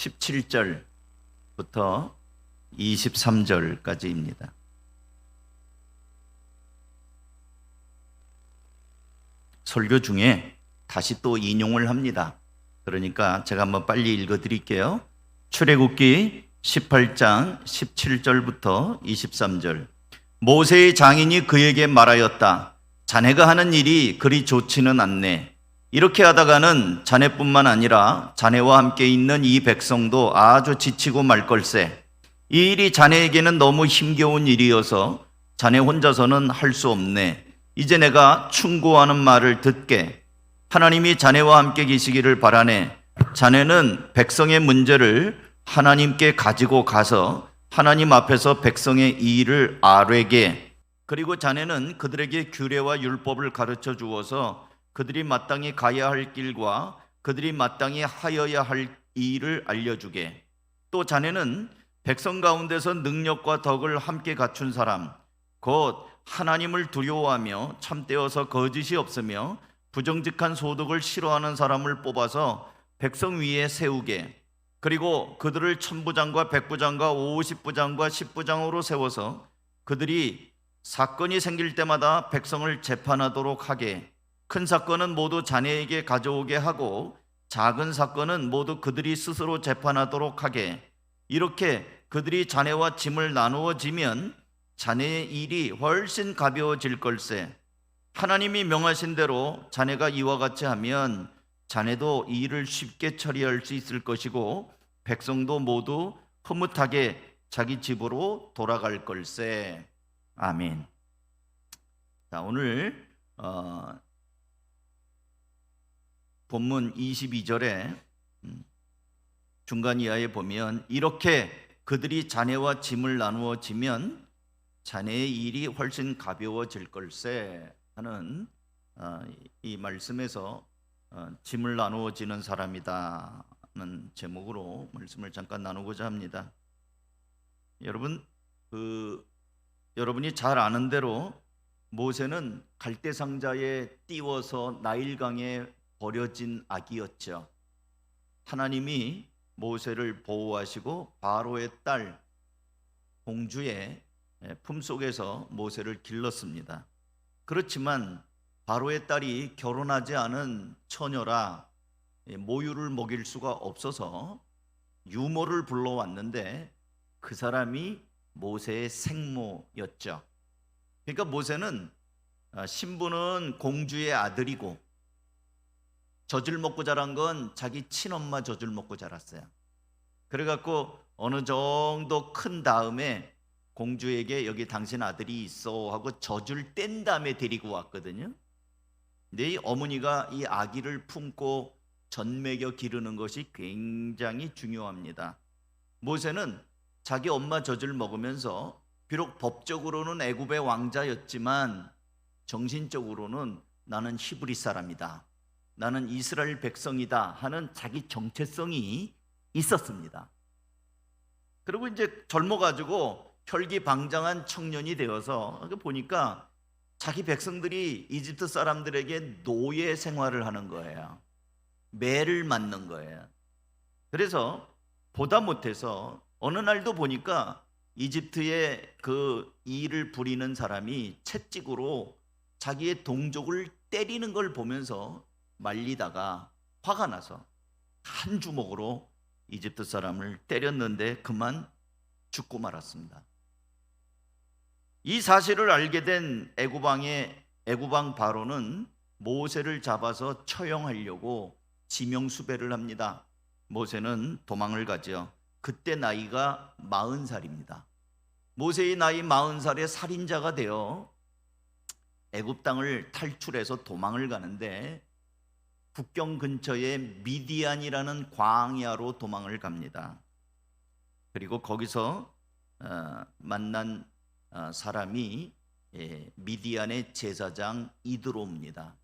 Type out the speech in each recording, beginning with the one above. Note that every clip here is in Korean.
17절부터 23절까지입니다. 설교 중에 다시 또 인용을 합니다. 그러니까 제가 한번 빨리 읽어드릴게요. 출애굽기 18장 17절부터 23절. 모세의 장인이 그에게 말하였다. 자네가 하는 일이 그리 좋지는 않네. 이렇게 하다가는 자네뿐만 아니라 자네와 함께 있는 이 백성도 아주 지치고 말 걸세. 이 일이 자네에게는 너무 힘겨운 일이어서 자네 혼자서는 할 수 없네. 이제 내가 충고하는 말을 듣게. 하나님이 자네와 함께 계시기를 바라네. 자네는 백성의 문제를 하나님께 가지고 가서 하나님 앞에서 백성의 이 일을 아뢰게. 그리고 자네는 그들에게 규례와 율법을 가르쳐 주어서 그들이 마땅히 가야 할 길과 그들이 마땅히 하여야 할 일을 알려주게. 또 자네는 백성 가운데서 능력과 덕을 함께 갖춘 사람, 곧 하나님을 두려워하며 참되어서 거짓이 없으며 부정직한 소득을 싫어하는 사람을 뽑아서 백성 위에 세우게. 그리고 그들을 천부장과 백부장과 50부장과 10부장으로 세워서 그들이 사건이 생길 때마다 백성을 재판하도록 하게. 큰 사건은 모두 자네에게 가져오게 하고 작은 사건은 모두 그들이 스스로 재판하도록 하게. 이렇게 그들이 자네와 짐을 나누어 지면 자네의 일이 훨씬 가벼워질 걸세. 하나님이 명하신 대로 자네가 이와 같이 하면 자네도 이 일을 쉽게 처리할 수 있을 것이고 백성도 모두 흐뭇하게 자기 집으로 돌아갈 걸세. 아멘. 자, 오늘 본문 22절에 중간 이하에 보면 이렇게 그들이 자네와 짐을 나누어 지면 자네의 일이 훨씬 가벼워질 걸세 하는 이 말씀에서 짐을 나누어 지는 사람이다는 제목으로 말씀을 잠깐 나누고자 합니다. 여러분이 잘 아는 대로 모세는 갈대상자에 띄워서 나일강에 버려진 아기였죠. 하나님이 모세를 보호하시고 바로의 딸 공주의 품속에서 모세를 길렀습니다. 그렇지만 바로의 딸이 결혼하지 않은 처녀라 모유를 먹일 수가 없어서 유모를 불러왔는데 그 사람이 모세의 생모였죠. 그러니까 모세는 신부는 공주의 아들이고 젖을 먹고 자란 건 자기 친엄마 젖을 먹고 자랐어요. 그래갖고 어느 정도 큰 다음에 공주에게 여기 당신 아들이 있어 하고 젖을 뗀 다음에 데리고 왔거든요. 근데 이 어머니가 이 아기를 품고 젖 먹여 기르는 것이 굉장히 중요합니다. 모세는 자기 엄마 젖을 먹으면서 비록 법적으로는 애굽의 왕자였지만 정신적으로는 나는 히브리 사람이다, 나는 이스라엘 백성이다 하는 자기 정체성이 있었습니다. 그리고 이제 젊어가지고 혈기방장한 청년이 되어서 보니까 자기 백성들이 이집트 사람들에게 노예 생활을 하는 거예요. 매를 맞는 거예요. 그래서 보다 못해서 어느 날도 보니까 이집트의 그 일을 부리는 사람이 채찍으로 자기의 동족을 때리는 걸 보면서 말리다가 화가 나서 한 주먹으로 이집트 사람을 때렸는데 그만 죽고 말았습니다. 이 사실을 알게 된 애굽왕 바로는 모세를 잡아서 처형하려고 지명수배를 합니다. 모세는 도망을 가죠. 그때 나이가 40살입니다. 모세의 나이 40살에 살인자가 되어 애굽 땅을 탈출해서 도망을 가는데 국경 근처에 미디안이라는 광야로 도망을 갑니다. 그리고 거기서 만난 사람이 미디안의 제사장 이드로입니다.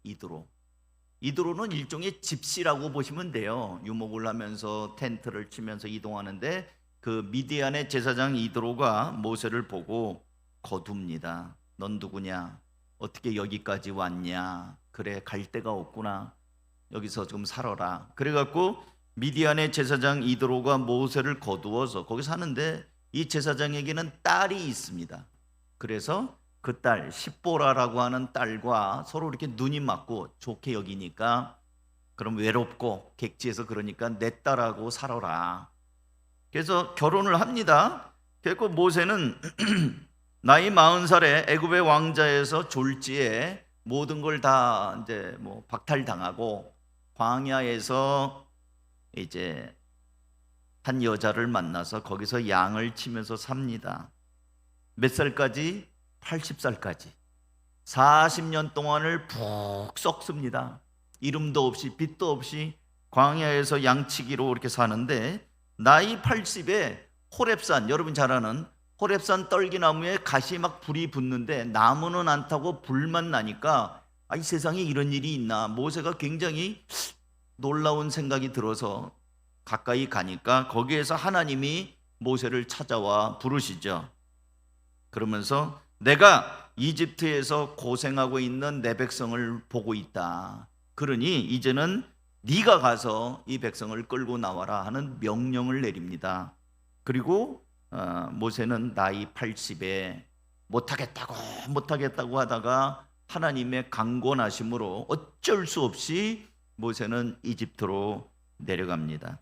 이드로는 일종의 집시라고 보시면 돼요. 유목을 하면서 텐트를 치면서 이동하는데 그 미디안의 제사장 이드로가 모세를 보고 거둡니다. 넌 누구냐? 어떻게 여기까지 왔냐? 그래, 갈 데가 없구나. 여기서 좀 살아라. 그래갖고 미디안의 제사장 이드로가 모세를 거두어서 거기 사는데 이 제사장에게는 딸이 있습니다. 그래서 그 딸 십보라라고 하는 딸과 서로 이렇게 눈이 맞고 좋게 여기니까 그럼 외롭고 객지에서 그러니까 내 딸하고 살아라. 그래서 결혼을 합니다. 그리고 모세는 나이 40살에 애굽의 왕자에서 졸지에 모든 걸 다 이제 뭐 박탈당하고 광야에서 이제 한 여자를 만나서 거기서 양을 치면서 삽니다. 몇 살까지? 80살까지 40년 동안을 푹 썩습니다. 이름도 없이 빛도 없이 광야에서 양치기로 이렇게 사는데 나이 80에 호렙산, 여러분 잘 아는 호렙산 떨기나무에 가시 막 불이 붙는데 나무는 안 타고 불만 나니까 이 세상에 이런 일이 있나. 모세가 굉장히 놀라운 생각이 들어서 가까이 가니까 거기에서 하나님이 모세를 찾아와 부르시죠. 그러면서 내가 이집트에서 고생하고 있는 내 백성을 보고 있다. 그러니 이제는 네가 가서 이 백성을 끌고 나와라 하는 명령을 내립니다. 그리고 모세는 나이 80에 못하겠다고 하다가 하나님의 강권하심으로 어쩔 수 없이 모세는 이집트로 내려갑니다.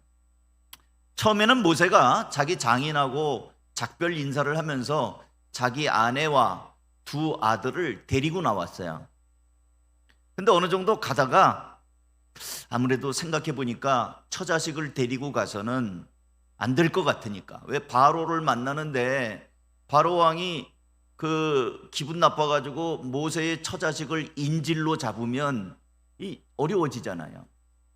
처음에는 모세가 자기 장인하고 작별 인사를 하면서 자기 아내와 두 아들을 데리고 나왔어요. 근데 어느 정도 가다가 아무래도 생각해 보니까 처자식을 데리고 가서는 안 될 것 같으니까. 왜 바로를 만나는데 바로 왕이 그 기분 나빠가지고 모세의 처자식을 인질로 잡으면 이 어려워지잖아요.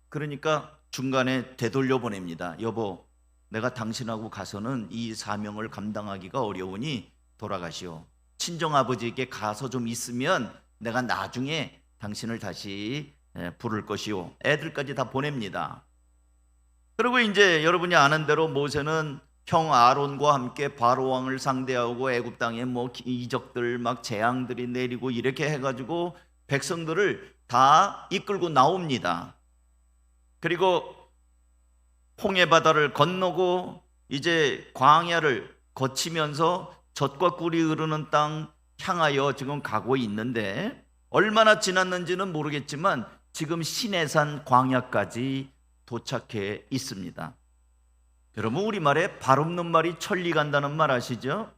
그러니까 중간에 되돌려 보냅니다. 여보, 내가 당신하고 가서는 이 사명을 감당하기가 어려우니 돌아가시오. 친정아버지에게 가서 좀 있으면 내가 나중에 당신을 다시 부를 것이오. 애들까지 다 보냅니다. 그리고 이제 여러분이 아는 대로 모세는 형 아론과 함께 바로 왕을 상대하고 애굽 땅에 뭐 이적들 막 재앙들이 내리고 이렇게 해가지고 백성들을 다 이끌고 나옵니다. 그리고 홍해 바다를 건너고 이제 광야를 거치면서 젖과 꿀이 흐르는 땅 향하여 지금 가고 있는데 얼마나 지났는지는 모르겠지만 지금 시내산 광야까지 도착해 있습니다. 여러분, 우리말에 발 없는 말이 천리 간다는 말 아시죠?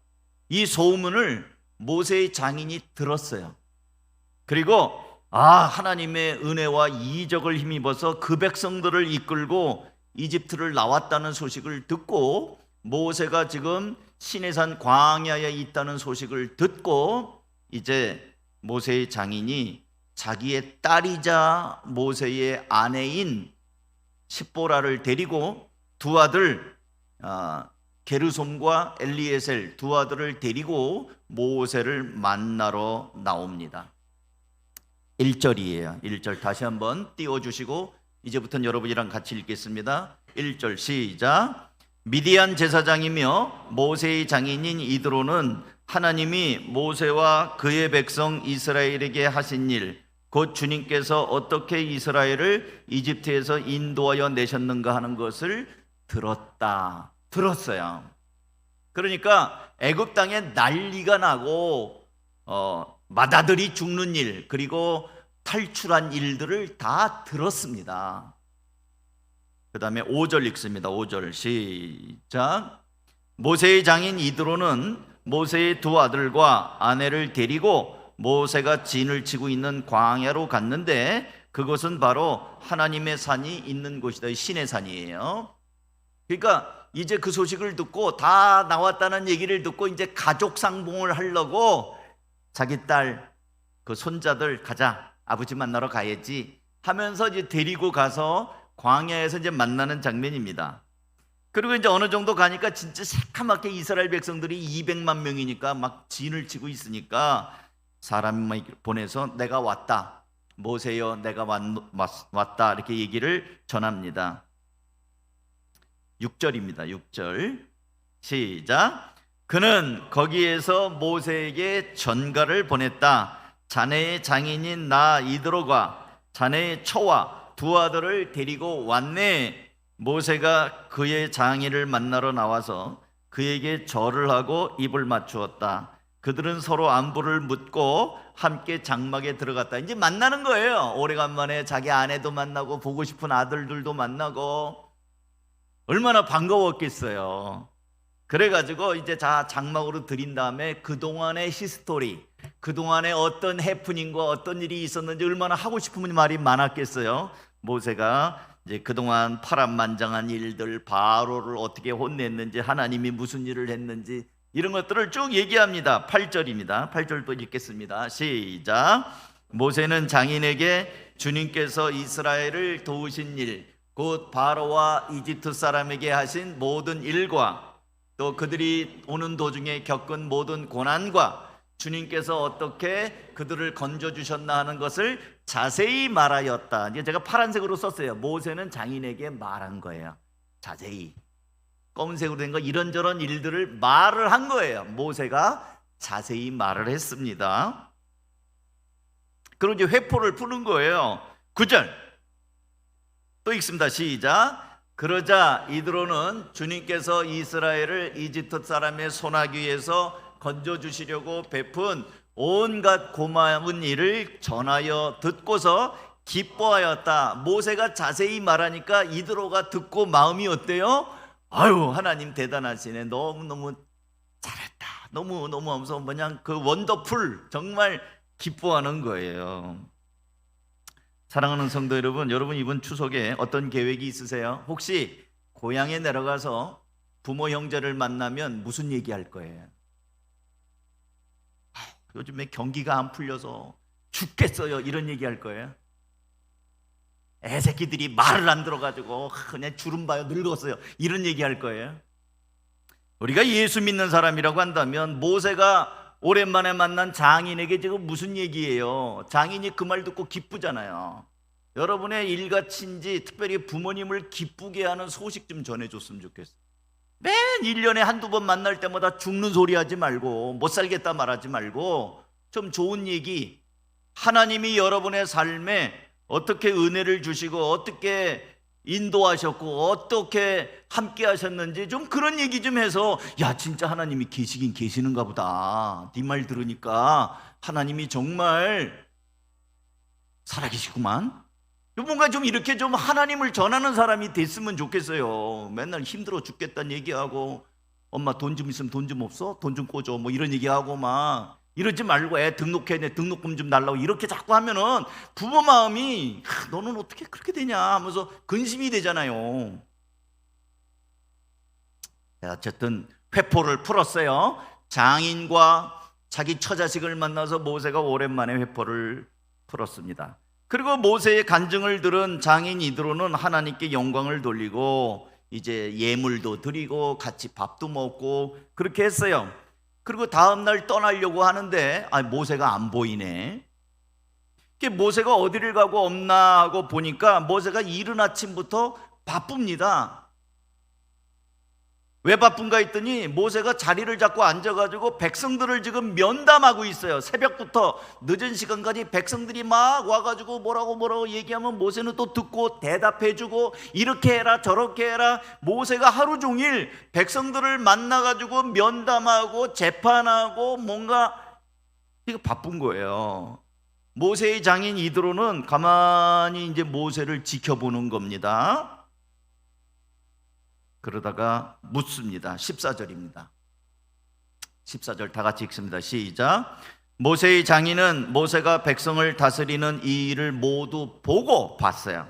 이 소문을 모세의 장인이 들었어요. 그리고 하나님의 은혜와 이적을 힘입어서 그 백성들을 이끌고 이집트를 나왔다는 소식을 듣고 모세가 지금 시내산 광야에 있다는 소식을 듣고 이제 모세의 장인이 자기의 딸이자 모세의 아내인 십보라를 데리고 두 아들 게르솜과 엘리에셀 두 아들을 데리고 모세를 만나러 나옵니다. 1절이에요. 1절 다시 한번 띄워주시고 이제부터는 여러분이랑 같이 읽겠습니다. 1절 시작. 미디안 제사장이며 모세의 장인인 이드로는 하나님이 모세와 그의 백성 이스라엘에게 하신 일, 곧 주님께서 어떻게 이스라엘을 이집트에서 인도하여 내셨는가 하는 것을 들었어요. 그러니까 애굽 땅에 난리가 나고 맏아들이 죽는 일, 그리고 탈출한 일들을 다 들었습니다. 그 다음에 5절 읽습니다. 5절 시작. 모세의 장인 이드로는 모세의 두 아들과 아내를 데리고 모세가 진을 치고 있는 광야로 갔는데 그것은 바로 하나님의 산이 있는 곳이다. 신의 산이에요. 그러니까 이제 그 소식을 듣고 다 나왔다는 얘기를 듣고 이제 가족 상봉을 하려고 자기 딸 그 손자들 가자, 아버지 만나러 가야지 하면서 이제 데리고 가서 광야에서 이제 만나는 장면입니다. 그리고 이제 어느 정도 가니까 진짜 새카맣게 이스라엘 백성들이 200만 명이니까 막 진을 치고 있으니까 사람을 보내서 내가 왔다, 모세여 내가 왔다 이렇게 얘기를 전합니다. 6절입니다. 6절 시작. 그는 거기에서 모세에게 전가를 보냈다. 자네의 장인인 나 이드로가 자네의 처와 두 아들을 데리고 왔네. 모세가 그의 장인을 만나러 나와서 그에게 절을 하고 입을 맞추었다. 그들은 서로 안부를 묻고 함께 장막에 들어갔다. 이제 만나는 거예요. 오래간만에 자기 아내도 만나고 보고 싶은 아들들도 만나고 얼마나 반가웠겠어요. 그래가지고 이제 장막으로 들인 다음에 그동안의 히스토리, 그동안에 어떤 해프닝과 어떤 일이 있었는지 얼마나 하고 싶은 말이 많았겠어요. 모세가 이제 그동안 파란만장한 일들, 바로를 어떻게 혼냈는지, 하나님이 무슨 일을 했는지 이런 것들을 쭉 얘기합니다. 8절입니다. 8절도 읽겠습니다. 시작. 모세는 장인에게 주님께서 이스라엘을 도우신 일, 곧 바로와 이집트 사람에게 하신 모든 일과 또 그들이 오는 도중에 겪은 모든 고난과 주님께서 어떻게 그들을 건져주셨나 하는 것을 자세히 말하였다. 이제 제가 파란색으로 썼어요. 모세는 장인에게 말한 거예요. 자세히. 검은색으로 된 거 이런저런 일들을 말을 한 거예요. 모세가 자세히 말을 했습니다. 그리고 이제 회포를 푸는 거예요. 9절 또 읽습니다. 시작. 그러자 이드로는 주님께서 이스라엘을 이집트 사람의 손아귀에서 건져주시려고 베푼 온갖 고마운 일을 전하여 듣고서 기뻐하였다. 모세가 자세히 말하니까 이드로가 듣고 마음이 어때요? 아유, 하나님 대단하시네. 너무너무 잘했다. 너무너무 하면서 그냥 그 원더풀 정말 기뻐하는 거예요. 사랑하는 성도 여러분, 여러분 이번 추석에 어떤 계획이 있으세요? 혹시 고향에 내려가서 부모 형제를 만나면 무슨 얘기할 거예요? 요즘에 경기가 안 풀려서 죽겠어요 이런 얘기할 거예요? 애새끼들이 말을 안 들어가지고 그냥 주름 봐요 늙었어요 이런 얘기할 거예요? 우리가 예수 믿는 사람이라고 한다면 모세가 오랜만에 만난 장인에게 지금 무슨 얘기예요? 장인이 그 말 듣고 기쁘잖아요. 여러분의 일가친지 특별히 부모님을 기쁘게 하는 소식 좀 전해줬으면 좋겠어요. 맨 1년에 한두 번 만날 때마다 죽는 소리 하지 말고 못 살겠다 말하지 말고 좀 좋은 얘기, 하나님이 여러분의 삶에 어떻게 은혜를 주시고 어떻게 인도하셨고 어떻게 함께 하셨는지 좀 그런 얘기 좀 해서 야 진짜 하나님이 계시긴 계시는가 보다. 네 말 들으니까 하나님이 정말 살아계시구만. 뭔가 좀 이렇게 좀 하나님을 전하는 사람이 됐으면 좋겠어요. 맨날 힘들어 죽겠다는 얘기하고 엄마 돈 좀 있으면 돈 좀 없어? 돈 좀 꿔줘 뭐 이런 얘기하고 막 이러지 말고 애 등록해 내 등록금 좀 달라고 이렇게 자꾸 하면은 부모 마음이 너는 어떻게 그렇게 되냐 하면서 근심이 되잖아요. 어쨌든 회포를 풀었어요. 장인과 자기 처자식을 만나서 모세가 오랜만에 회포를 풀었습니다. 그리고 모세의 간증을 들은 장인 이드로는 하나님께 영광을 돌리고 이제 예물도 드리고 같이 밥도 먹고 그렇게 했어요. 그리고 다음날 떠나려고 하는데 모세가 안 보이네. 모세가 어디를 가고 없나 하고 보니까 모세가 이른 아침부터 바쁩니다. 왜 바쁜가 했더니 모세가 자리를 잡고 앉아가지고 백성들을 지금 면담하고 있어요. 새벽부터 늦은 시간까지 백성들이 막 와가지고 뭐라고 얘기하면 모세는 또 듣고 대답해주고 이렇게 해라 저렇게 해라. 모세가 하루 종일 백성들을 만나가지고 면담하고 재판하고 뭔가 이거 바쁜 거예요. 모세의 장인 이드로는 가만히 이제 모세를 지켜보는 겁니다. 그러다가 묻습니다. 14절입니다. 14절 다 같이 읽습니다. 시작. 모세의 장인은 모세가 백성을 다스리는 이 일을 모두 보고 봤어요.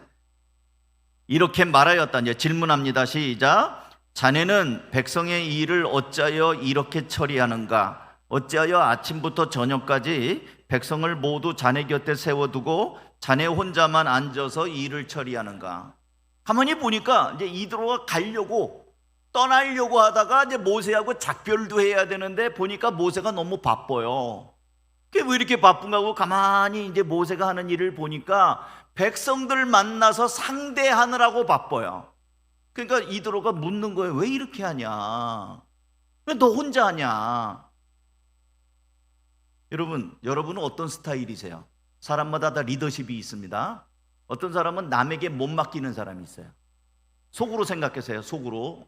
이렇게 말하였다. 이제 질문합니다. 시작. 자네는 백성의 이 일을 어찌하여 이렇게 처리하는가? 어찌하여 아침부터 저녁까지 백성을 모두 자네 곁에 세워두고 자네 혼자만 앉아서 이 일을 처리하는가? 가만히 보니까 이제 이드로가 떠나려고 하다가 이제 모세하고 작별도 해야 되는데 보니까 모세가 너무 바빠요. 그게 왜 이렇게 바쁜가 하고 가만히 이제 모세가 하는 일을 보니까 백성들 만나서 상대하느라고 바빠요. 그러니까 이드로가 묻는 거예요. 왜 이렇게 하냐? 왜 너 혼자 하냐? 여러분은 어떤 스타일이세요? 사람마다 다 리더십이 있습니다. 어떤 사람은 남에게 못 맡기는 사람이 있어요. 속으로 생각하세요. 속으로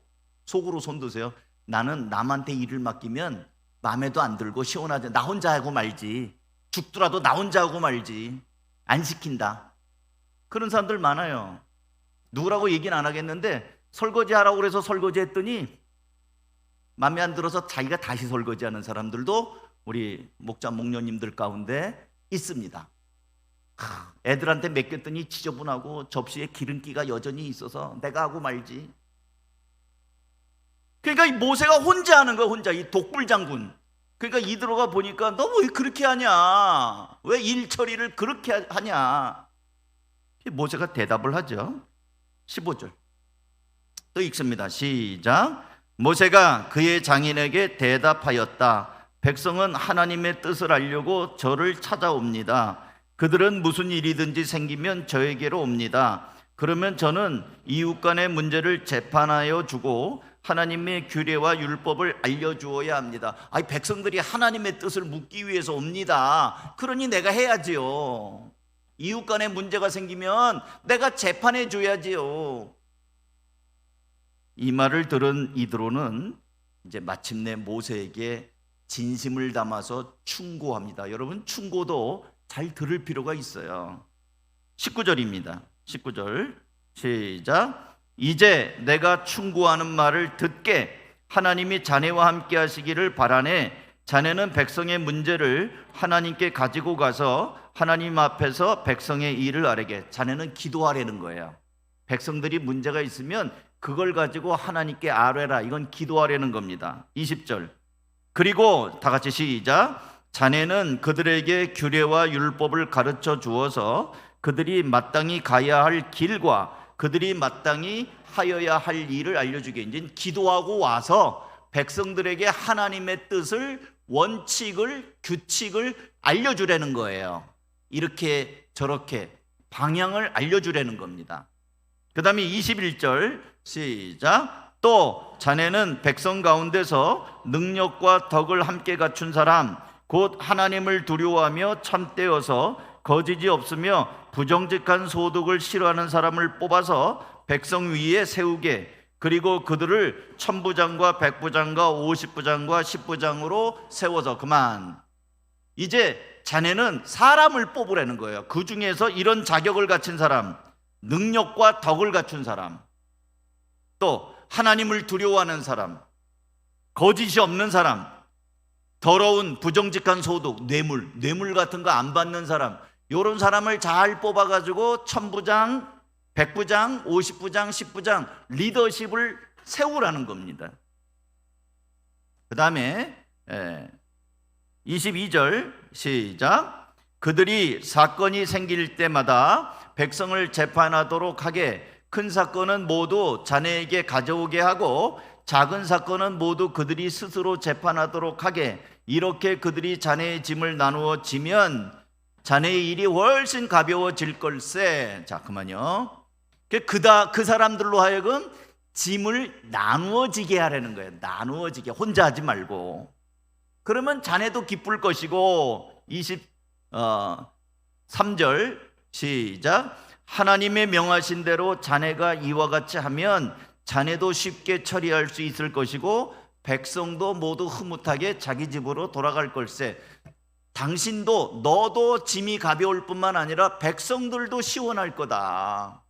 손 드세요. 나는 남한테 일을 맡기면 마음에도 안 들고 시원하지. 나 혼자 하고 말지. 죽더라도 나 혼자 하고 말지. 안 시킨다. 그런 사람들 많아요. 누구라고 얘기는 안 하겠는데 설거지 하라고 그래서 설거지 했더니 마음에 안 들어서 자기가 다시 설거지하는 사람들도 우리 목자 목녀님들 가운데 있습니다. 애들한테 맡겼더니 지저분하고 접시에 기름기가 여전히 있어서 내가 하고 말지. 그러니까 이 모세가 혼자 하는 거야. 혼자. 이 독불 장군. 그러니까 이드로가 보니까 너 왜 그렇게 하냐, 왜 일 처리를 그렇게 하냐. 모세가 대답을 하죠. 15절 또 읽습니다. 시작. 모세가 그의 장인에게 대답하였다. 백성은 하나님의 뜻을 알려고 저를 찾아옵니다. 그들은 무슨 일이든지 생기면 저에게로 옵니다. 그러면 저는 이웃 간의 문제를 재판하여 주고 하나님의 규례와 율법을 알려주어야 합니다. 아니, 백성들이 하나님의 뜻을 묻기 위해서 옵니다. 그러니 내가 해야지요. 이웃 간의 문제가 생기면 내가 재판해 줘야지요. 이 말을 들은 이드로는 이제 마침내 모세에게 진심을 담아서 충고합니다. 여러분, 충고도 잘 들을 필요가 있어요. 19절입니다. 19절 시작. 이제 내가 충고하는 말을 듣게. 하나님이 자네와 함께 하시기를 바라네. 자네는 백성의 문제를 하나님께 가지고 가서 하나님 앞에서 백성의 일을 아뢰게. 자네는 기도하라는 거예요. 백성들이 문제가 있으면 그걸 가지고 하나님께 아뢰라. 이건 기도하라는 겁니다. 20절. 그리고 다 같이 시작. 자네는 그들에게 규례와 율법을 가르쳐 주어서 그들이 마땅히 가야 할 길과 그들이 마땅히 하여야 할 일을 알려주게. 이제 기도하고 와서 백성들에게 하나님의 뜻을, 원칙을, 규칙을 알려주라는 거예요. 이렇게 저렇게 방향을 알려주라는 겁니다. 그 다음에 21절 시작. 또 자네는 백성 가운데서 능력과 덕을 함께 갖춘 사람, 곧 하나님을 두려워하며 참되어서 거짓이 없으며 부정직한 소득을 싫어하는 사람을 뽑아서 백성 위에 세우게. 그리고 그들을 천부장과 백부장과 50부장과 10부장으로 세워서. 그만. 이제 자네는 사람을 뽑으라는 거예요. 그 중에서 이런 자격을 갖춘 사람, 능력과 덕을 갖춘 사람, 또 하나님을 두려워하는 사람, 거짓이 없는 사람, 더러운 부정직한 소득, 뇌물 같은 거 안 받는 사람, 이런 사람을 잘 뽑아가지고 천부장, 백부장, 50부장, 10부장 리더십을 세우라는 겁니다. 그 다음에 22절 시작. 그들이 사건이 생길 때마다 백성을 재판하도록 하게. 큰 사건은 모두 자네에게 가져오게 하고 작은 사건은 모두 그들이 스스로 재판하도록 하게. 이렇게 그들이 자네의 짐을 나누어 지면 자네의 일이 훨씬 가벼워질 걸세. 자, 그만요. 그 사람들로 하여금 짐을 나누어지게 하라는 거예요. 나누어지게. 혼자 하지 말고. 그러면 자네도 기쁠 것이고. 23절 시작. 하나님의 명하신 대로 자네가 이와 같이 하면 자네도 쉽게 처리할 수 있을 것이고 백성도 모두 흐뭇하게 자기 집으로 돌아갈 걸세. 당신도, 너도 짐이 가벼울 뿐만 아니라 백성들도 시원할 거다.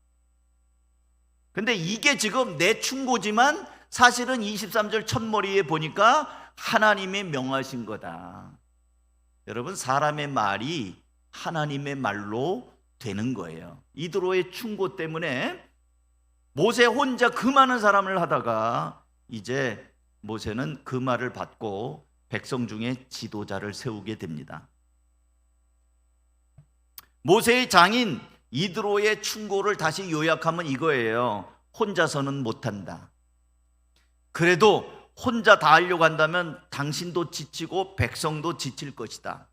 근데 이게 지금 내 충고지만 사실은 23절 첫머리에 보니까 하나님의 명하신 거다. 여러분, 사람의 말이 하나님의 말로 되는 거예요. 이드로의 충고 때문에 모세 혼자 그 많은 사람을 하다가 이제 모세는 그 말을 받고 백성 중에 지도자를 세우게 됩니다. 모세의 장인 이드로의 충고를 다시 요약하면 이거예요. 혼자서는 못한다. 그래도 혼자 다 하려고 한다면 당신도 지치고 백성도 지칠 것이다.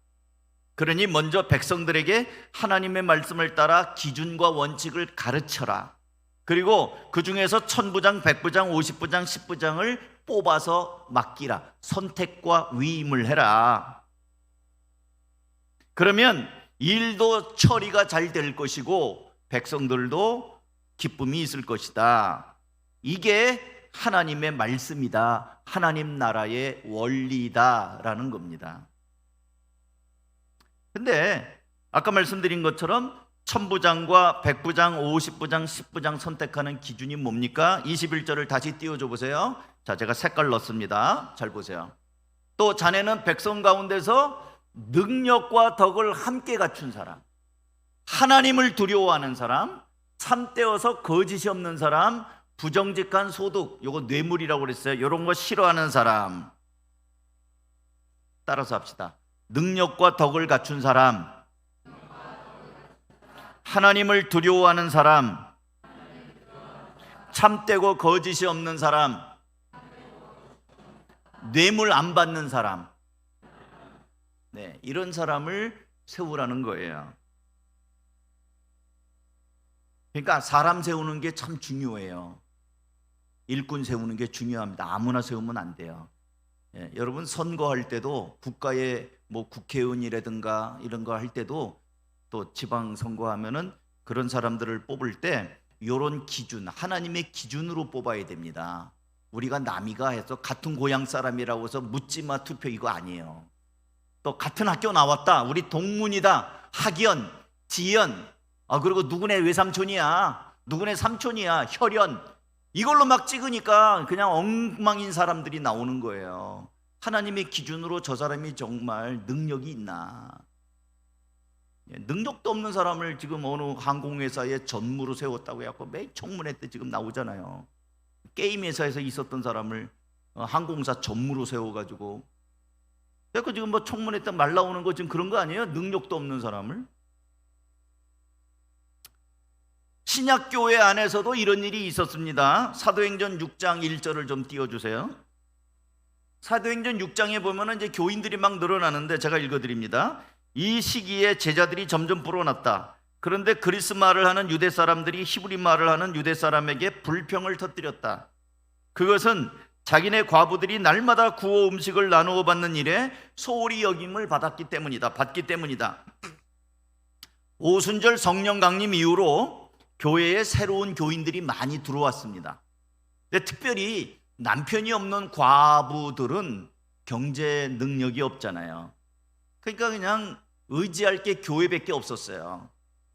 그러니 먼저 백성들에게 하나님의 말씀을 따라 기준과 원칙을 가르쳐라. 그리고 그 중에서 천부장, 백부장, 50부장, 10부장을 뽑아서 맡기라. 선택과 위임을 해라. 그러면 일도 처리가 잘 될 것이고 백성들도 기쁨이 있을 것이다. 이게 하나님의 말씀이다, 하나님 나라의 원리다라는 겁니다. 근데 아까 말씀드린 것처럼 천부장과 백부장, 50부장, 10부장 선택하는 기준이 뭡니까? 21절을 다시 띄워줘 보세요. 자, 제가 색깔 넣습니다. 잘 보세요. 또 자네는 백성 가운데서 능력과 덕을 함께 갖춘 사람, 하나님을 두려워하는 사람, 참되어서 거짓이 없는 사람, 부정직한 소득, 요거 뇌물이라고 그랬어요. 이런 거 싫어하는 사람. 따라서 합시다. 능력과 덕을 갖춘 사람, 하나님을 두려워하는 사람, 참되고 거짓이 없는 사람, 뇌물 안 받는 사람. 네, 이런 사람을 세우라는 거예요. 그러니까 사람 세우는 게 참 중요해요. 일꾼 세우는 게 중요합니다. 아무나 세우면 안 돼요. 예, 여러분 선거할 때도 국가의 뭐 국회의원이라든가 이런 거 할 때도 또 지방 선거하면은 그런 사람들을 뽑을 때 이런 기준, 하나님의 기준으로 뽑아야 됩니다. 우리가 남이가 해서 같은 고향 사람이라고 해서 묻지마 투표 이거 아니에요. 또 같은 학교 나왔다, 우리 동문이다, 학연, 지연, 그리고 누구네 외삼촌이야, 누구네 삼촌이야, 혈연, 이걸로 막 찍으니까 그냥 엉망인 사람들이 나오는 거예요. 하나님의 기준으로 저 사람이 정말 능력이 있나? 능력도 없는 사람을 지금 어느 항공회사에 전무로 세웠다고 해갖고 매 청문회 때 지금 나오잖아요. 게임 회사에서 있었던 사람을 항공사 전무로 세워가지고, 그래서 지금 뭐 청문회 때 말 나오는 거 지금 그런 거 아니에요? 능력도 없는 사람을. 신약교회 안에서도 이런 일이 있었습니다. 사도행전 6장 1절을 좀 띄워주세요. 사도행전 6장에 보면은 이제 교인들이 막 늘어나는데 제가 읽어드립니다. 이 시기에 제자들이 점점 불어났다. 그런데 그리스 말을 하는 유대 사람들이 히브리 말을 하는 유대 사람에게 불평을 터뜨렸다. 그것은 자기네 과부들이 날마다 구워 음식을 나누어 받는 일에 소홀히 여김을 받기 때문이다. 오순절 성령 강림 이후로 교회에 새로운 교인들이 많이 들어왔습니다. 근데 특별히 남편이 없는 과부들은 경제 능력이 없잖아요. 그러니까 그냥 의지할 게 교회밖에 없었어요.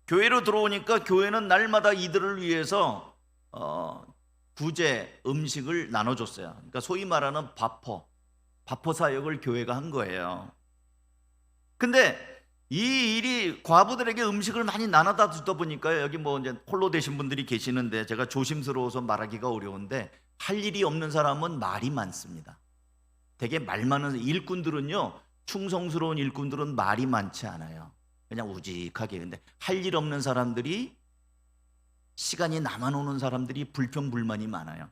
교회로 들어오니까 교회는 날마다 이들을 위해서 구제 음식을 나눠줬어요. 그러니까 소위 말하는 바포 사역을 교회가 한 거예요. 근데 이 일이 과부들에게 음식을 많이 나눠다 주다 보니까 여기 뭐 이제 홀로 되신 분들이 계시는데 제가 조심스러워서 말하기가 어려운데, 할 일이 없는 사람은 말이 많습니다. 되게 말 많은 일꾼들은요, 충성스러운 일꾼들은 말이 많지 않아요. 그냥 우직하게. 근데 할 일 없는 사람들이, 시간이 남아노는 사람들이 불평불만이 많아요.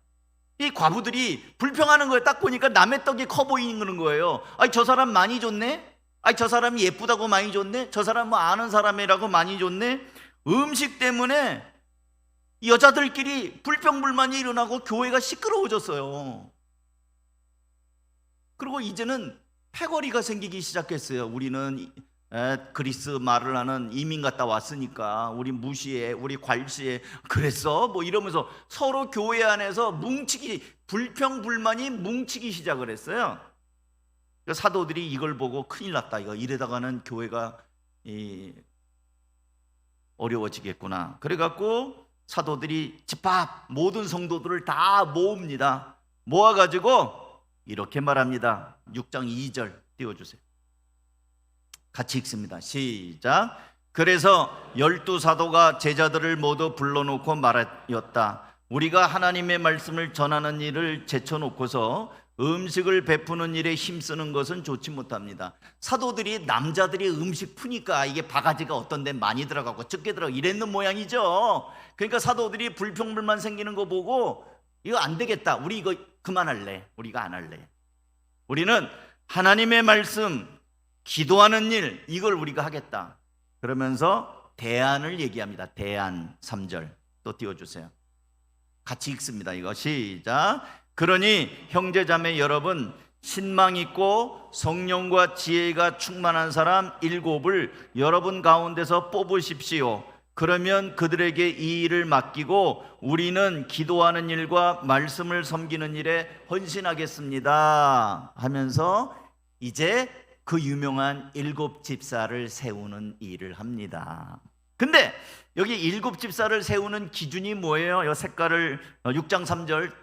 이 과부들이 불평하는 거예요. 딱 보니까 남의 떡이 커 보이는 거예요. 아니 저 사람 많이 줬네? 아니 저 사람이 예쁘다고 많이 줬네? 저 사람 뭐 아는 사람이라고 많이 줬네? 음식 때문에 여자들끼리 불평불만이 일어나고 교회가 시끄러워졌어요. 그리고 이제는 패거리가 생기기 시작했어요. 우리는 그리스 말을 하는 이민 갔다 왔으니까 우리 무시해, 우리 괄시해, 그랬어? 뭐 이러면서 서로 교회 안에서 불평불만이 뭉치기 시작을 했어요. 사도들이 이걸 보고 큰일 났다, 이러다가는 교회가 어려워지겠구나. 그래갖고 사도들이 집합, 모든 성도들을 다 모읍니다. 모아가지고 이렇게 말합니다. 6장 2절 띄워주세요. 같이 읽습니다. 시작. 그래서 12사도가 제자들을 모두 불러놓고 말하였다. 우리가 하나님의 말씀을 전하는 일을 제쳐놓고서 음식을 베푸는 일에 힘쓰는 것은 좋지 못합니다. 사도들이 남자들이 음식 푸니까 이게 바가지가 어떤 데 많이 들어가고 적게 들어가고 이랬는 모양이죠. 그러니까 사도들이 불평불만 생기는 거 보고 이거 안 되겠다, 우리 이거 그만할래, 우리가 안 할래. 우리는 하나님의 말씀, 기도하는 일, 이걸 우리가 하겠다. 그러면서 대안을 얘기합니다. 대안 3절 또 띄워주세요. 같이 읽습니다. 이거 시작. 그러니 형제자매 여러분, 신망 있고 성령과 지혜가 충만한 사람 7을 여러분 가운데서 뽑으십시오. 그러면 그들에게 이 일을 맡기고 우리는 기도하는 일과 말씀을 섬기는 일에 헌신하겠습니다 하면서 이제 그 유명한 7집사를 세우는 일을 합니다. 근데 여기 7집사를 세우는 기준이 뭐예요? 이 색깔을 6장 3절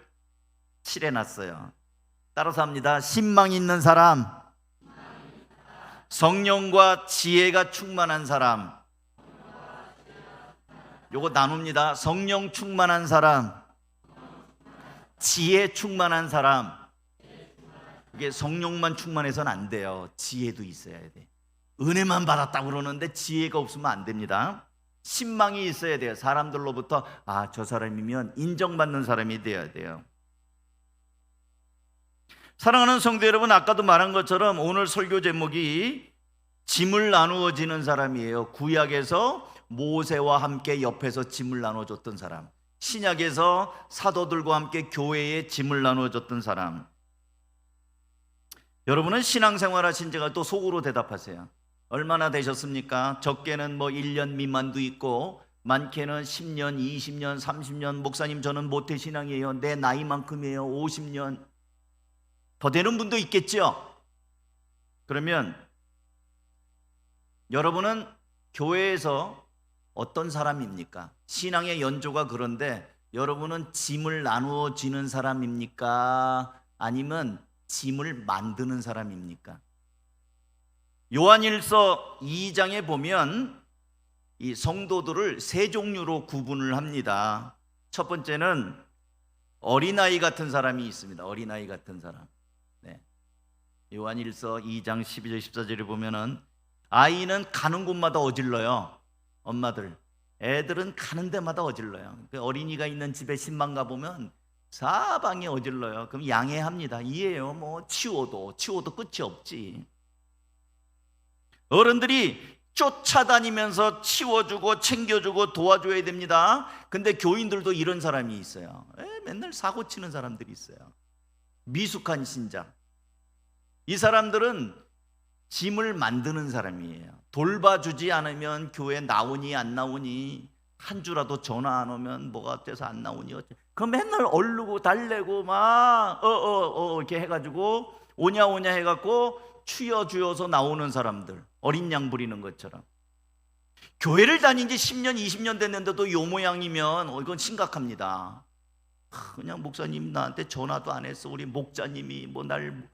칠해놨어요. 따라서 합니다. 신망 있는 사람, 성령과 지혜가 충만한 사람. 요거 나눕니다. 성령 충만한 사람, 지혜 충만한 사람. 이게 성령만 충만해서는 안 돼요. 지혜도 있어야 돼. 은혜만 받았다고 그러는데 지혜가 없으면 안 됩니다. 신망이 있어야 돼요. 사람들로부터 저 사람이면 인정받는 사람이 돼야 돼요. 사랑하는 성도 여러분, 아까도 말한 것처럼 오늘 설교 제목이 짐을 나누어 지는 사람이에요. 구약에서 모세와 함께 옆에서 짐을 나눠줬던 사람, 신약에서 사도들과 함께 교회에 짐을 나눠줬던 사람. 여러분은 신앙생활 하신 지가 또 속으로 대답하세요. 얼마나 되셨습니까? 적게는 1년 미만도 있고 많게는 10년, 20년, 30년. 목사님 저는 모태신앙이에요. 내 나이만큼이에요. 50년. 더 되는 분도 있겠죠. 그러면 여러분은 교회에서 어떤 사람입니까? 신앙의 연조가 그런데 여러분은 짐을 나누어 지는 사람입니까? 아니면 짐을 만드는 사람입니까? 요한일서 2장에 보면 이 성도들을 세 종류로 구분을 합니다. 첫 번째는 어린아이 같은 사람이 있습니다. 어린아이 같은 사람. 요한일서 2장 12절 14절에 보면은 아이는 가는 곳마다 어질러요. 엄마들, 애들은 가는 데마다 어질러요. 어린이가 있는 집에 신방 가보면 사방에 어질러요. 그럼 양해합니다. 이해해요. 치워도 끝이 없지. 어른들이 쫓아다니면서 치워주고 챙겨주고 도와줘야 됩니다. 근데 교인들도 이런 사람이 있어요. 맨날 사고 치는 사람들이 있어요. 미숙한 신자. 이 사람들은 짐을 만드는 사람이에요. 돌봐주지 않으면 교회 나오니 안 나오니, 한 주라도 전화 안 오면 뭐가 어때서 안 나오니, 그럼 맨날 얼르고 달래고 이렇게 해가지고 오냐 해갖고 추여주어서 나오는 사람들, 어린 양 부리는 것처럼. 교회를 다닌 지 10년 20년 됐는데도 요 모양이면 이건 심각합니다. 그냥 목사님 나한테 전화도 안 했어, 우리 목자님이 날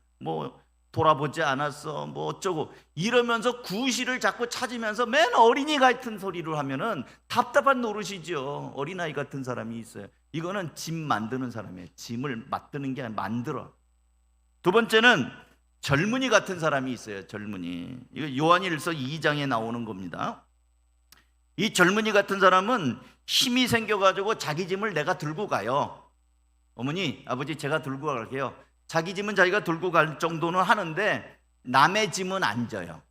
돌아보지 않았어, 어쩌고 이러면서 구실을 자꾸 찾으면서 맨 어린이 같은 소리를 하면은 답답한 노릇이죠. 어린아이 같은 사람이 있어요. 이거는 짐 만드는 사람이에요. 짐을 맡드는 게 아니라 만들어. 두 번째는 젊은이 같은 사람이 있어요. 젊은이. 이거 요한일서 2장에 나오는 겁니다. 이 젊은이 같은 사람은 힘이 생겨가지고 자기 짐을 내가 들고 가요. 어머니, 아버지, 제가 들고 갈게요. 자기 짐은 자기가 들고 갈 정도는 하는데 남의 짐은 안 져요.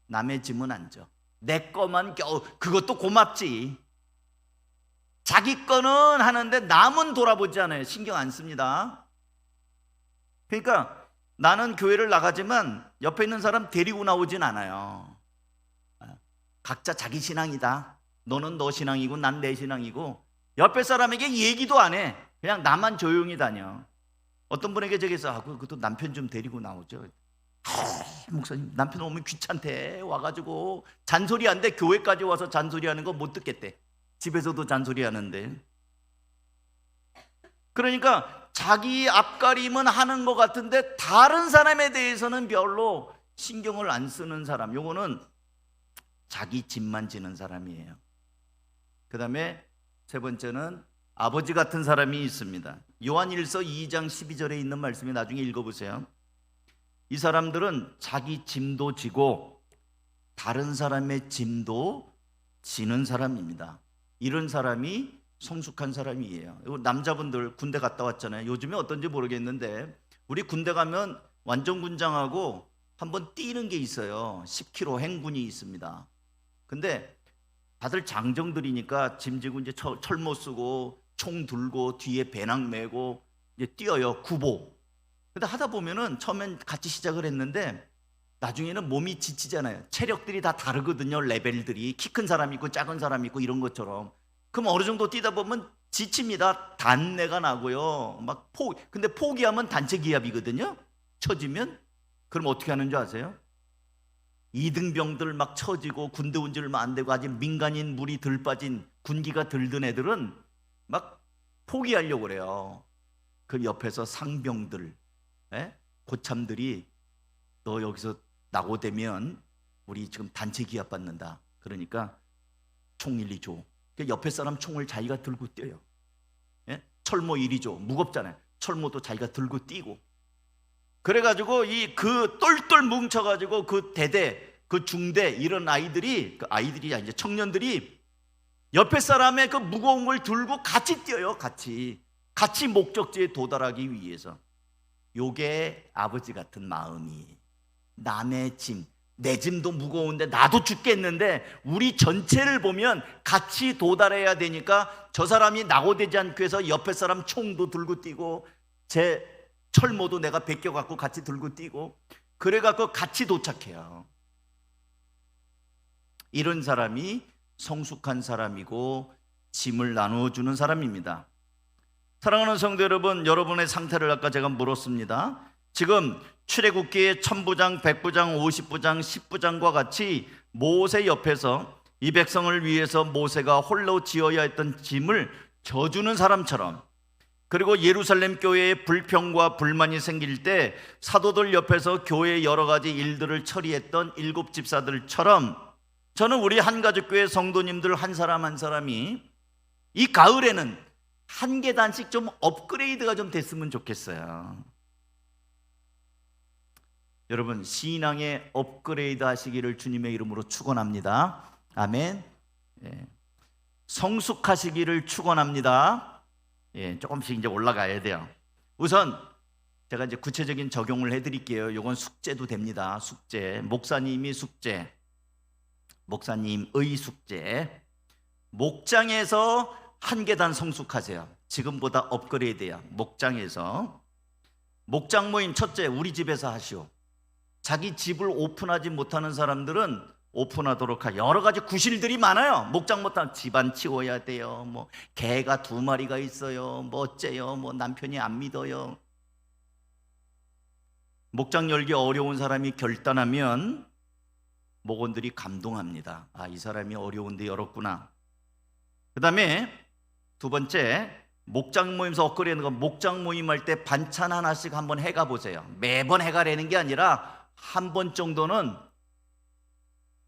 남의 짐은 안 져. 내 거만 겨우, 그것도 고맙지. 자기 거는 하는데 남은 돌아보지 않아요. 신경 안 씁니다. 그러니까 나는 교회를 나가지만 옆에 있는 사람 데리고 나오진 않아요. 각자 자기 신앙이다. 너는 너 신앙이고 난 내 신앙이고, 옆에 사람에게 얘기도 안 해. 그냥 나만 조용히 다녀. 어떤 분에게 저기서 그것도 남편 좀 데리고 나오죠. 목사님, 남편 오면 귀찮대. 와가지고 잔소리하는데 교회까지 와서 잔소리하는 거 못 듣겠대. 집에서도 잔소리하는데. 그러니까 자기 앞가림은 하는 것 같은데 다른 사람에 대해서는 별로 신경을 안 쓰는 사람, 요거는 자기 짐만 지는 사람이에요. 그 다음에 세 번째는 아버지 같은 사람이 있습니다. 요한일서 2장 12절에 있는 말씀이 나중에 읽어보세요. 이 사람들은 자기 짐도 지고 다른 사람의 짐도 지는 사람입니다. 이런 사람이 성숙한 사람이에요. 남자분들 군대 갔다 왔잖아요. 요즘에 어떤지 모르겠는데 우리 군대 가면 완전 군장하고 한번 뛰는 게 있어요. 10km 행군이 있습니다. 근데 다들 장정들이니까 짐 지고 이제 철모 쓰고 총 들고 뒤에 배낭 메고 이제 뛰어요. 구보. 근데 하다 보면은 처음엔 같이 시작을 했는데 나중에는 몸이 지치잖아요. 체력들이 다 다르거든요. 레벨들이 키 큰 사람 있고 작은 사람 있고 이런 것처럼. 그럼 어느 정도 뛰다 보면 지칩니다. 단내가 나고요. 근데 포기하면 단체 기압이거든요. 처지면. 그럼 어떻게 하는 줄 아세요? 이등병들 막 처지고 군대 운전을 안 되고 아직 민간인 물이 덜 빠진 군기가 덜 든 애들은 막 포기하려고 그래요. 그 옆에서 상병들, 고참들이 너 여기서 낙오되면 우리 지금 단체 기합 받는다. 그러니까 총 일리 줘. 옆에 사람 총을 자기가 들고 뛰어요. 철모 이리 줘. 무겁잖아요. 철모도 자기가 들고 뛰고. 그래가지고 그 똘똘 뭉쳐가지고 그 대대, 그 중대 이런 아이들이 이제 청년들이 옆에 사람의 그 무거운 걸 들고 같이 뛰어요. 같이 목적지에 도달하기 위해서. 요게 아버지 같은 마음이, 남의 짐, 내 짐도 무거운데 나도 죽겠는데 우리 전체를 보면 같이 도달해야 되니까 저 사람이 낙오되지 않기 위해서 옆에 사람 총도 들고 뛰고 제 철모도 내가 베껴갖고 같이 들고 뛰고 그래갖고 같이 도착해요. 이런 사람이 성숙한 사람이고 짐을 나누어주는 사람입니다. 사랑하는 성도 여러분, 여러분의 상태를 아까 제가 물었습니다. 지금 출애굽기의 1000부장, 100부장, 50부장, 10부장과 같이 모세 옆에서 이 백성을 위해서 모세가 홀로 지어야 했던 짐을 져주는 사람처럼, 그리고 예루살렘 교회에 불평과 불만이 생길 때 사도들 옆에서 교회의 여러 가지 일들을 처리했던 7 집사들처럼 저는 우리 한가족교회 성도님들 한 사람 한 사람이 이 가을에는 한 계단씩 좀 업그레이드가 좀 됐으면 좋겠어요. 여러분, 신앙의 업그레이드 하시기를 주님의 이름으로 축원합니다. 아멘. 성숙하시기를 축원합니다. 조금씩 이제 올라가야 돼요. 우선 제가 이제 구체적인 적용을 해드릴게요. 이건 숙제도 됩니다. 숙제, 목사님의 숙제. 목장에서 한 계단 성숙하세요. 지금보다 업그레이드야. 목장 모임 첫째, 우리 집에서 하시오. 자기 집을 오픈하지 못하는 사람들은 오픈하도록 하죠. 여러 가지 구실들이 많아요. 목장 못하면 집안 치워야 돼요. 개가 2마리가 있어요. 어째요? 남편이 안 믿어요. 목장 열기 어려운 사람이 결단하면 목원들이 감동합니다. 이 사람이 어려운데 열었구나. 그 다음에 두 번째, 목장 모임에서 업그레이드하는 건 목장 모임할 때 반찬 하나씩 한번 해가 보세요. 매번 해가라는 게 아니라 한 번 정도는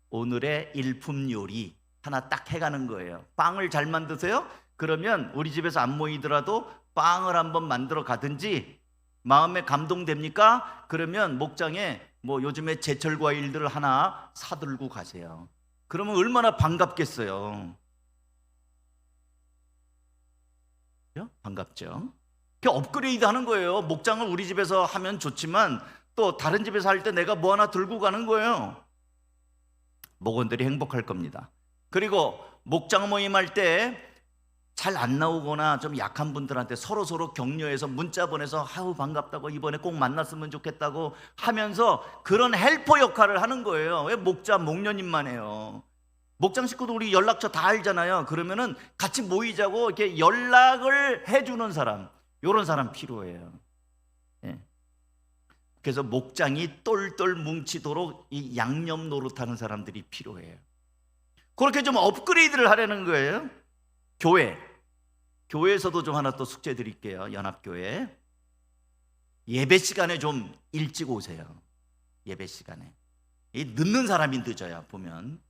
오늘의 일품 요리 하나 딱 해가는 거예요. 빵을 잘 만드세요? 그러면 우리 집에서 안 모이더라도 빵을 한번 만들어 가든지, 마음에 감동됩니까? 그러면 목장에 요즘에 제철 과일들을 하나 사들고 가세요. 그러면 얼마나 반갑겠어요. 반갑죠? 업그레이드 하는 거예요. 목장을 우리 집에서 하면 좋지만 또 다른 집에서 할 때 내가 뭐 하나 들고 가는 거예요. 목원들이 행복할 겁니다. 그리고 목장 모임할 때 잘 안 나오거나 좀 약한 분들한테 서로 격려해서 문자 보내서 아우 반갑다고, 이번에 꼭 만났으면 좋겠다고 하면서 그런 헬퍼 역할을 하는 거예요. 왜 목련님만 해요? 목장 식구도 우리 연락처 다 알잖아요. 그러면은 같이 모이자고 이렇게 연락을 해주는 사람, 이런 사람 필요해요. 그래서 목장이 똘똘 뭉치도록 이 양념 노릇하는 사람들이 필요해요. 그렇게 좀 업그레이드를 하려는 거예요. 교회에서도 좀 하나 또 숙제 드릴게요. 연합교회 예배 시간에 좀 일찍 오세요. 예배 시간에 늦는 사람이 늦어요. 보면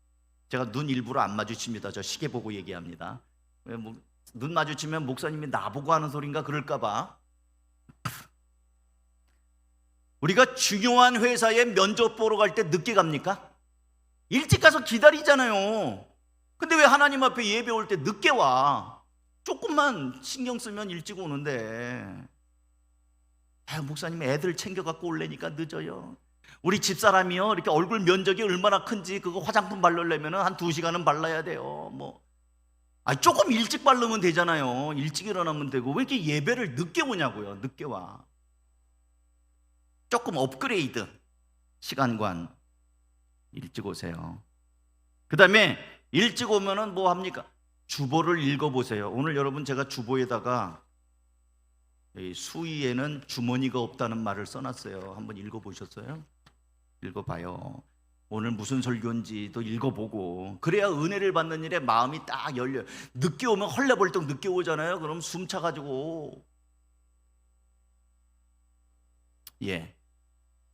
제가 눈 일부러 안 마주칩니다. 저 시계 보고 얘기합니다. 눈 마주치면 목사님이 나보고 하는 소린가 그럴까 봐. 우리가 중요한 회사에 면접 보러 갈 때 늦게 갑니까? 일찍 가서 기다리잖아요. 근데 왜 하나님 앞에 예배 올 때 늦게 와? 조금만 신경 쓰면 일찍 오는데. 목사님 애들 챙겨갖고 올래니까 늦어요. 우리 집사람이요, 이렇게 얼굴 면적이 얼마나 큰지 그거 화장품 바르려면 한 2시간은 발라야 돼요. 조금 일찍 바르면 되잖아요. 일찍 일어나면 되고. 왜 이렇게 예배를 늦게 오냐고요. 늦게 와. 조금 업그레이드 시간관. 일찍 오세요. 그 다음에 일찍 오면은 뭐 합니까? 주보를 읽어보세요. 오늘 여러분 제가 주보에다가 수위에는 주머니가 없다는 말을 써놨어요. 한번 읽어보셨어요? 읽어봐요. 오늘 무슨 설교인지도 읽어보고, 그래야 은혜를 받는 일에 마음이 딱 열려요. 늦게 오면 헐레벌떡 늦게 오잖아요. 그럼 숨 차가지고,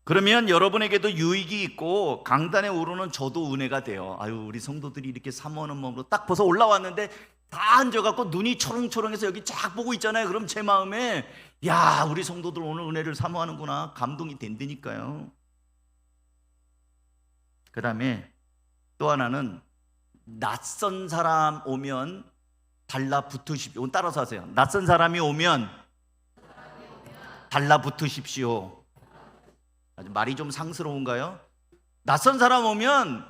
그러면 여러분에게도 유익이 있고 강단에 오르는 저도 은혜가 돼요. 아유, 우리 성도들이 이렇게 사모하는 마음으로 딱 벗어 올라왔는데 다 앉아갖고 눈이 초롱초롱해서 여기 쫙 보고 있잖아요. 그럼 제 마음에, 야, 우리 성도들 오늘 은혜를 사모하는구나, 감동이 된다니까요. 그 다음에 또 하나는, 낯선 사람 오면 달라붙으십시오. 따라서 하세요. 낯선 사람이 오면 달라붙으십시오. 아주 말이 좀 상스러운가요? 낯선 사람 오면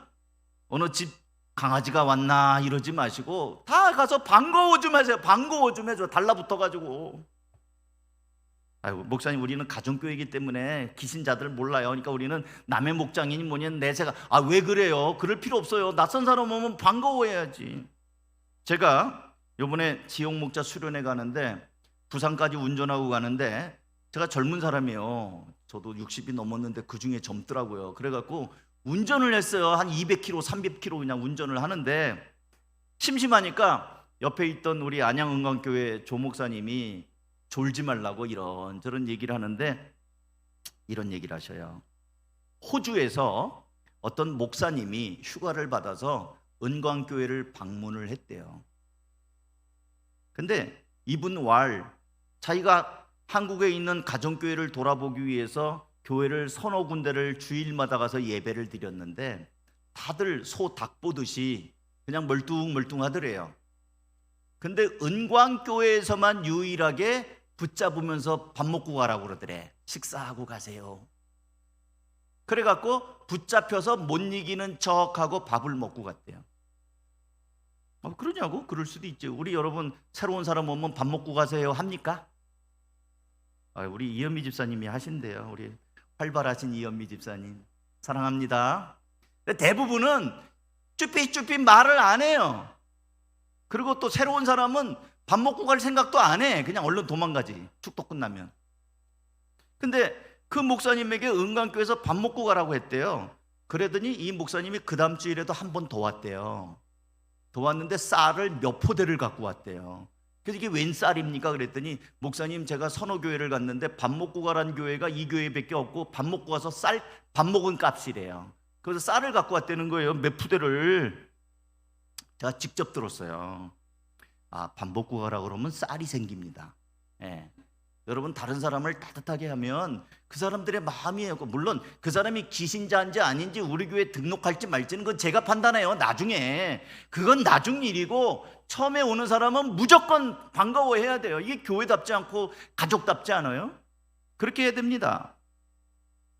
어느 집 강아지가 왔나 이러지 마시고 다 가서 반가워 좀 하세요. 반가워 좀 해줘. 달라붙어가지고. 아이고, 목사님 우리는 가정교회이기 때문에 기신자들 몰라요. 그러니까 우리는 남의 목장이니 뭐니 내세가, 왜 그래요? 그럴 필요 없어요. 낯선 사람 오면 반가워해야지. 제가 요번에 지용 목자 수련회 가는데, 부산까지 운전하고 가는데, 제가 젊은 사람이에요. 저도 60이 넘었는데 그 중에 젊더라고요. 그래갖고 운전을 했어요. 한 200km, 300km 그냥 운전을 하는데, 심심하니까 옆에 있던 우리 안양은광교회 조 목사님이 졸지 말라고 이런저런 얘기를 하는데, 이런 얘기를 하셔요. 호주에서 어떤 목사님이 휴가를 받아서 은광교회를 방문을 했대요. 근데 이분 자기가 한국에 있는 가정교회를 돌아보기 위해서 교회를 서너 군데를 주일마다 가서 예배를 드렸는데, 다들 소 닭 보듯이 그냥 멀뚱멀뚱하더래요. 근데 은광교회에서만 유일하게 붙잡으면서 밥 먹고 가라고 그러더래. 식사하고 가세요. 그래갖고 붙잡혀서 못 이기는 척하고 밥을 먹고 갔대요. 그러냐고? 그럴 수도 있죠. 우리 여러분 새로운 사람 오면 밥 먹고 가세요 합니까? 우리 이현미 집사님이 하신대요. 우리 활발하신 이현미 집사님 사랑합니다. 대부분은 쭈삣쭈삣 말을 안 해요. 그리고 또 새로운 사람은 밥 먹고 갈 생각도 안 해. 그냥 얼른 도망가지, 축도 끝나면. 근데 그 목사님에게 은광교회에서 밥 먹고 가라고 했대요. 그러더니 이 목사님이 그 다음 주일에도 한 번 더 왔대요. 더 왔는데 쌀을 몇 포대를 갖고 왔대요. 그래서 이게 웬 쌀입니까? 그랬더니, 목사님 제가 선호교회를 갔는데 밥 먹고 가라는 교회가 이 교회밖에 없고 밥 먹고 가서 밥 먹은 값이래요. 그래서 쌀을 갖고 왔다는 거예요. 몇 푸대를. 제가 직접 들었어요. 밥 먹고 가라고 그러면 쌀이 생깁니다. 여러분, 다른 사람을 따뜻하게 하면 그 사람들의 마음이에요. 물론 그 사람이 기신자인지 아닌지 우리 교회에 등록할지 말지는 그건 제가 판단해요. 나중에. 그건 나중 일이고, 처음에 오는 사람은 무조건 반가워해야 돼요. 이게 교회답지 않고 가족답지 않아요? 그렇게 해야 됩니다.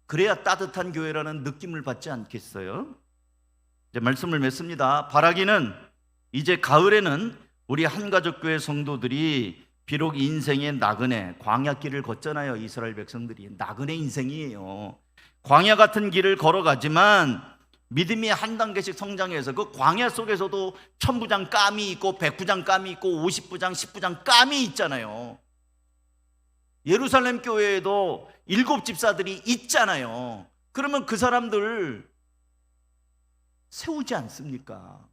그래야 따뜻한 교회라는 느낌을 받지 않겠어요? 이제 말씀을 맺습니다. 바라기는, 이제 가을에는 우리 한가족교회 성도들이 비록 인생의 나그네, 광야길을 걷잖아요. 이스라엘 백성들이 나그네 인생이에요. 광야 같은 길을 걸어가지만 믿음이 한 단계씩 성장해서 그 광야 속에서도 1000부장 깜이 있고 100부장 깜이 있고 50부장, 10부장 깜이 있잖아요. 예루살렘 교회에도 7집사들이 있잖아요. 그러면 그 사람들 세우지 않습니까?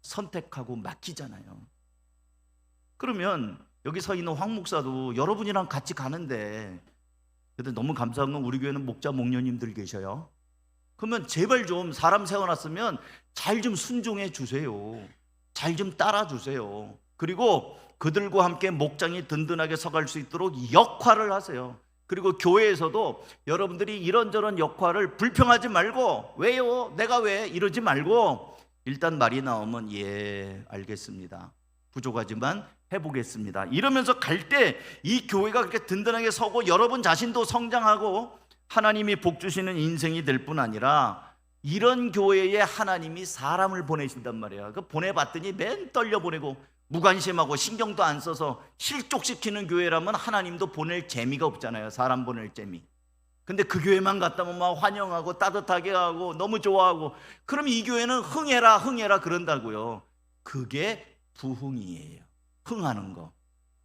선택하고 맡기잖아요. 그러면 여기 서 있는 황 목사도 여러분이랑 같이 가는데, 근데 너무 감사한 건 우리 교회는 목자 목녀님들 계셔요. 그러면 제발 좀 사람 세워놨으면 잘 좀 순종해 주세요. 잘 좀 따라 주세요. 그리고 그들과 함께 목장이 든든하게 서갈 수 있도록 역할을 하세요. 그리고 교회에서도 여러분들이 이런저런 역할을 불평하지 말고, 왜요? 내가 왜? 이러지 말고 일단 말이 나오면 예, 알겠습니다. 부족하지만 해보겠습니다. 이러면서 갈 때 이 교회가 그렇게 든든하게 서고 여러분 자신도 성장하고 하나님이 복 주시는 인생이 될 뿐 아니라, 이런 교회에 하나님이 사람을 보내신단 말이에요. 그 보내봤더니 맨 떨려 보내고 무관심하고 신경도 안 써서 실족시키는 교회라면 하나님도 보낼 재미가 없잖아요. 사람 보낼 재미. 근데 그 교회만 갔다면 막 환영하고 따뜻하게 하고 너무 좋아하고, 그럼 이 교회는 흥해라 흥해라 그런다고요. 그게 부흥이에요. 흥하는 거.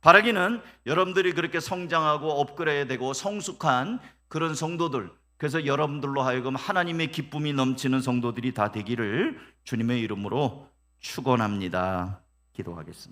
바라기는 여러분들이 그렇게 성장하고 업그레이드되고 성숙한 그런 성도들, 그래서 여러분들로 하여금 하나님의 기쁨이 넘치는 성도들이 다 되기를 주님의 이름으로 축원합니다. 기도하겠습니다.